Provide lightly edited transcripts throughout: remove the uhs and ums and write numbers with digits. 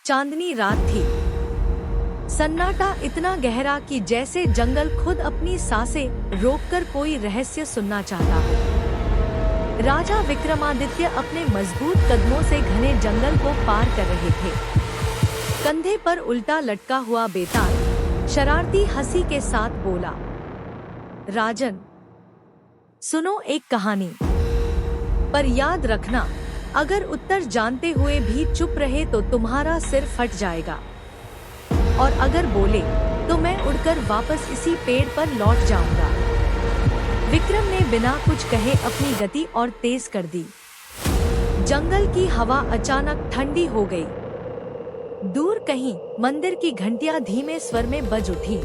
चांदनी रात थी। सन्नाटा इतना गहरा कि जैसे जंगल खुद अपनी सांसें रोककर कोई रहस्य सुनना चाहता हो। राजा विक्रमादित्य अपने मजबूत कदमों से घने जंगल को पार कर रहे थे। कंधे पर उल्टा लटका हुआ बेताल शरारती हंसी के साथ बोला, राजन, सुनो एक कहानी, पर याद रखना, अगर उत्तर जानते हुए भी चुप रहे तो तुम्हारा सिर फट जाएगा, और अगर बोले तो मैं उड़कर वापस इसी पेड़ पर लौट जाऊंगा। विक्रम ने बिना कुछ कहे अपनी गति और तेज कर दी। जंगल की हवा अचानक ठंडी हो गई। दूर कहीं मंदिर की घंटियां धीमे स्वर में बज उठी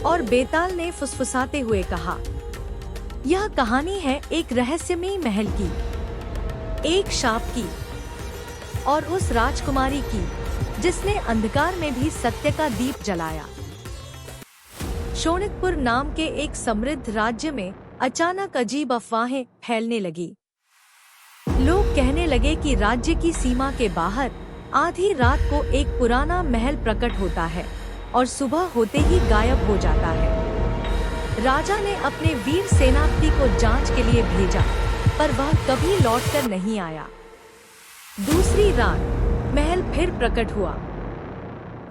और बेताल ने फुसफुसाते हुए कहा, यह कहानी है एक रहस्यमयी महल की, एक शाप की और उस राजकुमारी की जिसने अंधकार में भी सत्य का दीप जलाया। शोणितपुर नाम के एक समृद्ध राज्य में अचानक अजीब अफवाहें फैलने लगी। लोग कहने लगे कि राज्य की सीमा के बाहर आधी रात को एक पुराना महल प्रकट होता है और सुबह होते ही गायब हो जाता है। राजा ने अपने वीर सेनापति को जांच के लिए भेजा, पर वह कभी लौटकर नहीं आया। दूसरी रात महल फिर प्रकट हुआ।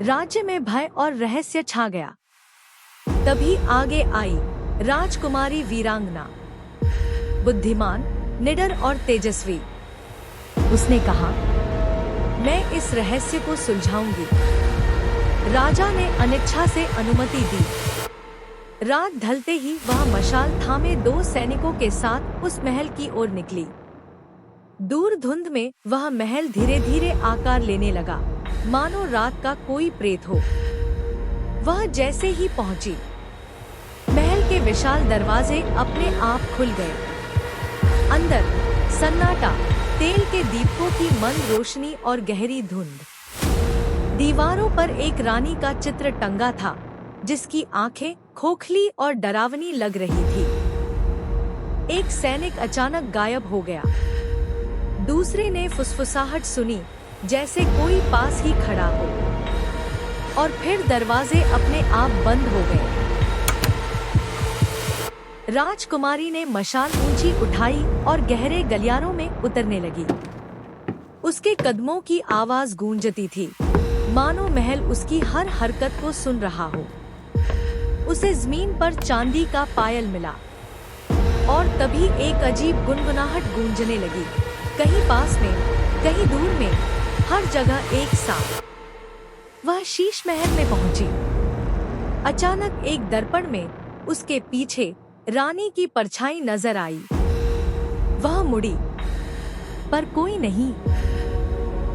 राज्य में भय और रहस्य छा गया। तभी आगे आई राजकुमारी वीरांगना, बुद्धिमान, निडर और तेजस्वी। उसने कहा, मैं इस रहस्य को सुलझाऊंगी। राजा ने अनिच्छा से अनुमति दी। रात ढलते ही वह मशाल थामे 2 सैनिकों के साथ उस महल की ओर निकली। दूर धुंध में वह महल धीरे धीरे आकार लेने लगा, मानो रात का कोई प्रेत हो। वह जैसे ही पहुंची, महल के विशाल दरवाजे अपने आप खुल गए। अंदर सन्नाटा, तेल के दीपकों की मंद रोशनी और गहरी धुंध। दीवारों पर एक रानी का चित्र टंगा था, जिसकी आंखें खोखली और डरावनी लग रही थी। एक सैनिक अचानक गायब हो गया। दूसरे ने फुसफुसाहट सुनी, जैसे कोई पास ही खड़ा हो, और फिर दरवाजे अपने आप बंद हो गए। राजकुमारी ने मशाल ऊंची उठाई और गहरे गलियारों में उतरने लगी। उसके कदमों की आवाज गूंजती थी, मानो महल उसकी हर हरकत को सुन रहा हो। उसे जमीन पर चांदी का पायल मिला, और तभी एक अजीब गुनगुनाहट गूंजने लगी, कहीं पास में, कहीं दूर में, हर जगह एक साथ। वह शीश महल में पहुंची। अचानक एक दर्पण में उसके पीछे रानी की परछाई नजर आई। वह मुड़ी, पर कोई नहीं।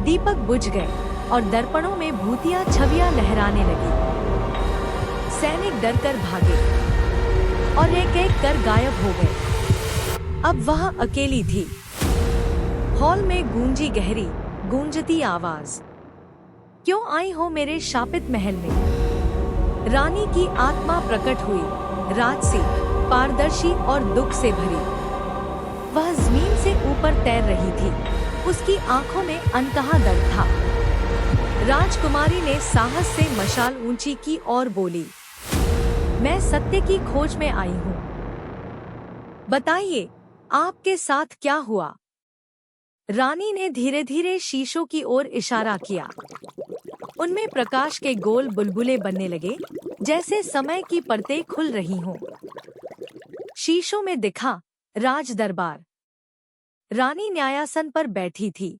दीपक बुझ गए और दर्पणों में भूतिया छवियां लहराने लगी। सैनिक डरकर भागे और एक-एक कर गायब हो गए। अब वह अकेली थी। हॉल में गूंजी गहरी, गूंजती आवाज, क्यों आई हो मेरे शापित महल में? रानी की आत्मा प्रकट हुई, राजसी, पारदर्शी और दुख से भरी। वह जमीन से ऊपर तैर रही थी। उसकी आंखों में अनकहा दर्द था। राजकुमारी ने साहस से मशाल ऊंची की और बोली, मैं सत्य की खोज में आई हूँ। बताइए, आपके साथ क्या हुआ? रानी ने धीरे धीरे शीशों की ओर इशारा किया। उनमें प्रकाश के गोल बुलबुले बनने लगे, जैसे समय की परतें खुल रही हों। शीशों में दिखा राज दरबार। रानी न्यायासन पर बैठी थी।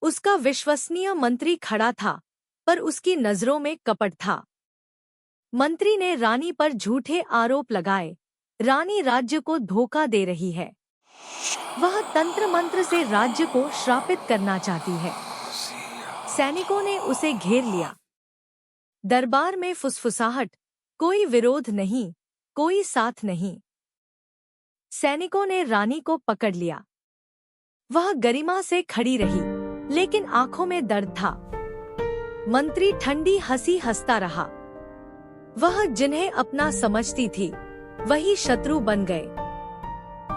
उसका विश्वसनीय मंत्री खड़ा था, पर उसकी नजरों में कपट था। मंत्री ने रानी पर झूठे आरोप लगाए। रानी राज्य को धोखा दे रही है। वह तंत्र मंत्र से राज्य को श्रापित करना चाहती है। सैनिकों ने उसे घेर लिया। दरबार में फुसफुसाहट, कोई विरोध नहीं, कोई साथ नहीं। सैनिकों ने रानी को पकड़ लिया। वह गरिमा से खड़ी रही, लेकिन आंखों में दर्द था। मंत्री ठंडी हंसी हंसता रहा। वह जिन्हें अपना समझती थी, वही शत्रु बन गए।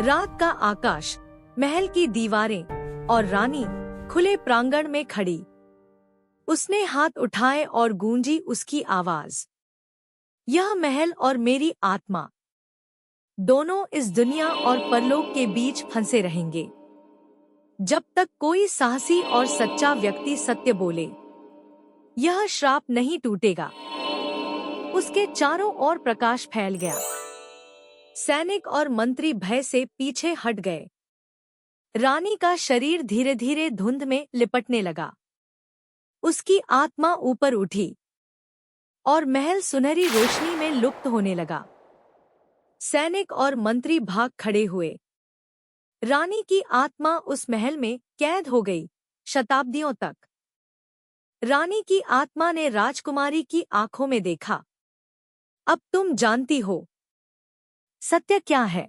रात का आकाश, महल की दीवारें और रानी खुले प्रांगण में खड़ी। उसने हाथ उठाए और गूंजी उसकी आवाज, यह महल और मेरी आत्मा दोनों इस दुनिया और परलोक के बीच फंसे रहेंगे जब तक कोई साहसी और सच्चा व्यक्ति सत्य बोले। यह श्राप नहीं टूटेगा। उसके चारों ओर प्रकाश फैल गया। सैनिक और मंत्री भय से पीछे हट गए। रानी का शरीर धीरे धीरे धुंध में लिपटने लगा। उसकी आत्मा ऊपर उठी और महल सुनहरी रोशनी में लुप्त होने लगा। सैनिक और मंत्री भाग खड़े हुए। रानी की आत्मा उस महल में कैद हो गई शताब्दियों तक। रानी की आत्मा ने राजकुमारी की आंखों में देखा, अब तुम जानती हो सत्य क्या है।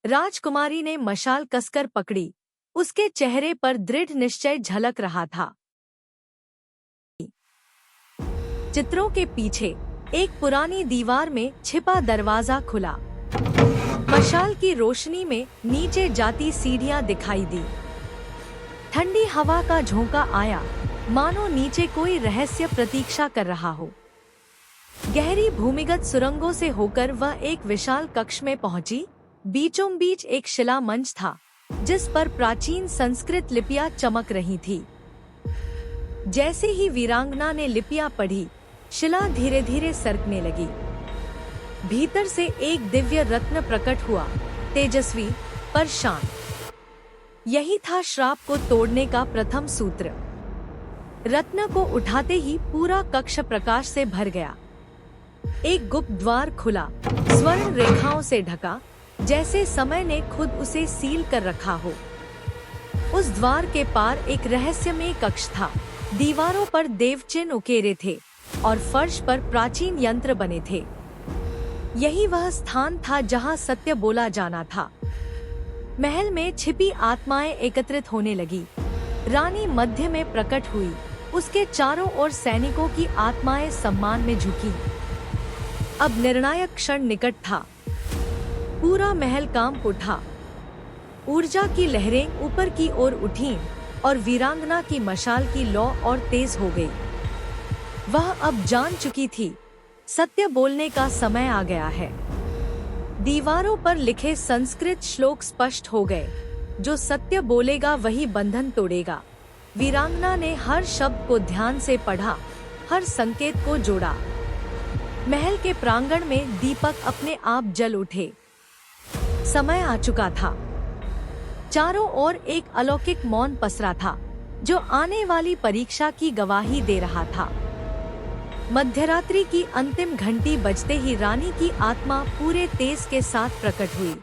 राजकुमारी ने मशाल कसकर पकड़ी। उसके चेहरे पर दृढ़ निश्चय झलक रहा था। चित्रों के पीछे एक पुरानी दीवार में छिपा दरवाजा खुला। मशाल की रोशनी में नीचे जाती सीढ़ियां दिखाई दी। ठंडी हवा का झोंका आया, मानो नीचे कोई रहस्य प्रतीक्षा कर रहा हो। गहरी भूमिगत सुरंगों से होकर वह एक विशाल कक्ष में पहुंची। बीचों बीच एक शिला मंच था, जिस पर प्राचीन संस्कृत लिपियां चमक रही थी। जैसे ही वीरांगना ने लिपियां पढ़ी, शिला धीरे धीरे सरकने लगी। भीतर से एक दिव्य रत्न प्रकट हुआ, तेजस्वी पर शांत। यही था श्राप को तोड़ने का प्रथम सूत्र। रत्न को उठाते ही पूरा कक्ष प्रकाश से भर गया। एक गुप्त द्वार खुला, स्वर्ण रेखाओं से ढका, जैसे समय ने खुद उसे सील कर रखा हो। उस द्वार के पार एक रहस्यमय कक्ष था। दीवारों पर देवचिन्ह उकेरे थे और फर्श पर प्राचीन यंत्र बने थे। यही वह स्थान था जहां सत्य बोला जाना था। महल में छिपी आत्माएं एकत्रित होने लगी। रानी मध्य में प्रकट हुई। उसके चारों ओर सैनिकों की आत्माएं सम्मान में झुकी। अब निर्णायक क्षण निकट था। पूरा महल कांप उठा। ऊर्जा की लहरें ऊपर की ओर उठीं और वीरांगना की मशाल की लौ और तेज हो गई। वह अब जान चुकी थी, सत्य बोलने का समय आ गया है। दीवारों पर लिखे संस्कृत श्लोक स्पष्ट हो गए, जो सत्य बोलेगा वही बंधन तोड़ेगा। वीरांगना ने हर शब्द को ध्यान से पढ़ा, हर संकेत को जोड़ा। महल के प्रांगण में दीपक अपने आप जल उठे। समय आ चुका था। चारों ओर एक अलौकिक मौन पसरा था, जो आने वाली परीक्षा की गवाही दे रहा था। मध्यरात्रि की अंतिम घंटी बजते ही रानी की आत्मा पूरे तेज के साथ प्रकट हुई।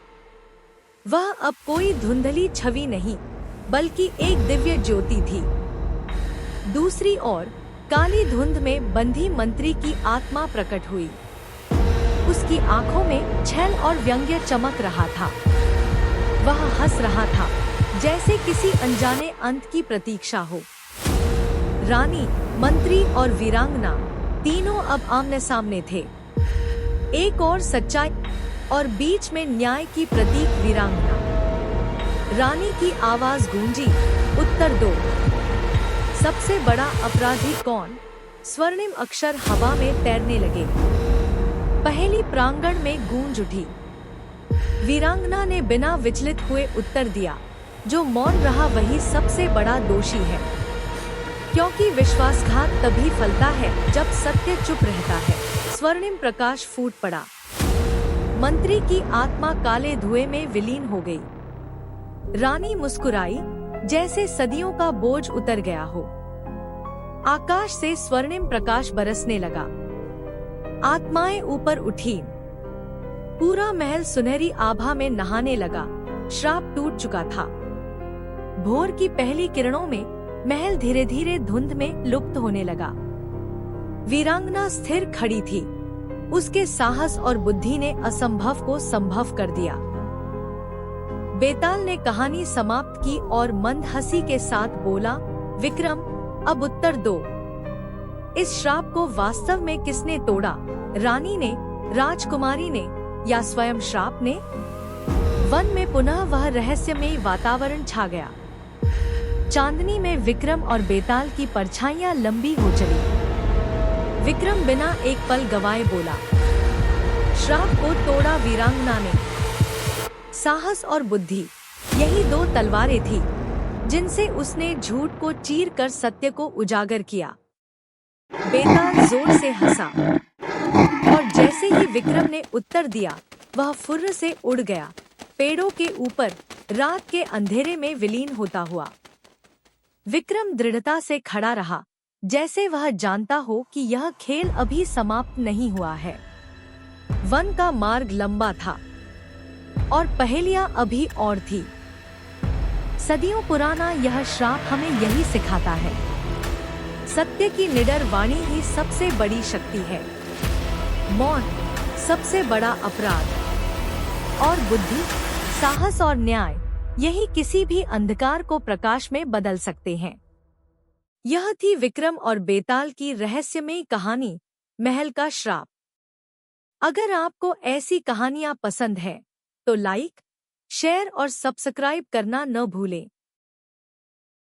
वह अब कोई धुंधली छवि नहीं, बल्कि एक दिव्य ज्योति थी। दूसरी ओर काली धुंध में बंधी मंत्री की आत्मा प्रकट हुई। उसकी आंखों में छल और व्यंग्य चमक रहा था। वह हंस रहा था, जैसे किसी अनजाने अंत की प्रतीक्षा हो। रानी, मंत्री और वीरांगना तीनों अब आमने सामने थे। एक और सच्चाई और बीच में न्याय की प्रतीक वीरांगना। रानी की आवाज गूंजी, उत्तर दो। सबसे बड़ा अपराधी कौन? स्वर्णिम अक्षर हवा में तैरने लगे। पहेली प्रांगण में गूंज उठी। वीरांगना ने बिना विचलित हुए उत्तर दिया, जो मौन रहा वही सबसे बड़ा दोषी है, क्योंकि विश्वासघात तभी फलता है जब सत्य चुप रहता है। स्वर्णिम प्रकाश फूट पड़ा। मंत्री की आत्मा काले धुएं में विलीन हो गई। रानी मुस्कुराई, जैसे सदियों का बोझ उतर गया हो। आकाश से स्वर्णिम प्रकाश बरसने लगा। आत्माएं ऊपर उठी। पूरा महल सुनहरी आभा में नहाने लगा। श्राप टूट चुका था। भोर की पहली किरणों में महल धीरे धीरे धुंध में लुप्त होने लगा। वीरांगना स्थिर खड़ी थी। उसके साहस और बुद्धि ने असंभव को संभव कर दिया। बेताल ने कहानी समाप्त की और मंद हंसी के साथ बोला, विक्रम, अब उत्तर दो। इस श्राप को वास्तव में किसने तोड़ा? रानी ने, राजकुमारी ने, या स्वयं श्राप ने? वन में पुनः वह रहस्यमय वातावरण छा गया। चांदनी में विक्रम और बेताल की परछाइयां लंबी हो चली। विक्रम बिना एक पल गवाए बोला, श्राप को तोड़ा वीरांगना ने। साहस और बुद्धि, यही दो तलवारें थी जिनसे उसने झूठ को चीर कर सत्य को उजागर किया। बेताल जोर से हंसा और जैसे ही विक्रम ने उत्तर दिया, वह फुर्र से उड़ गया, पेड़ों के ऊपर रात के अंधेरे में विलीन होता हुआ। विक्रम दृढ़ता से खड़ा रहा, जैसे वह जानता हो कि यह खेल अभी समाप्त नहीं हुआ है। वन का मार्ग लंबा था और पहेलियां अभी और थी। सदियों पुराना यह श्राप हमें यही सिखाता है, सत्य की निडर वाणी ही सबसे बड़ी शक्ति है। मौन सबसे बड़ा अपराध और बुद्धि, साहस और न्याय, यही किसी भी अंधकार को प्रकाश में बदल सकते हैं। यह थी विक्रम और बेताल की रहस्यमयी कहानी, महल का श्राप। अगर आपको ऐसी कहानियां पसंद है तो लाइक, शेयर और सब्सक्राइब करना न भूलें।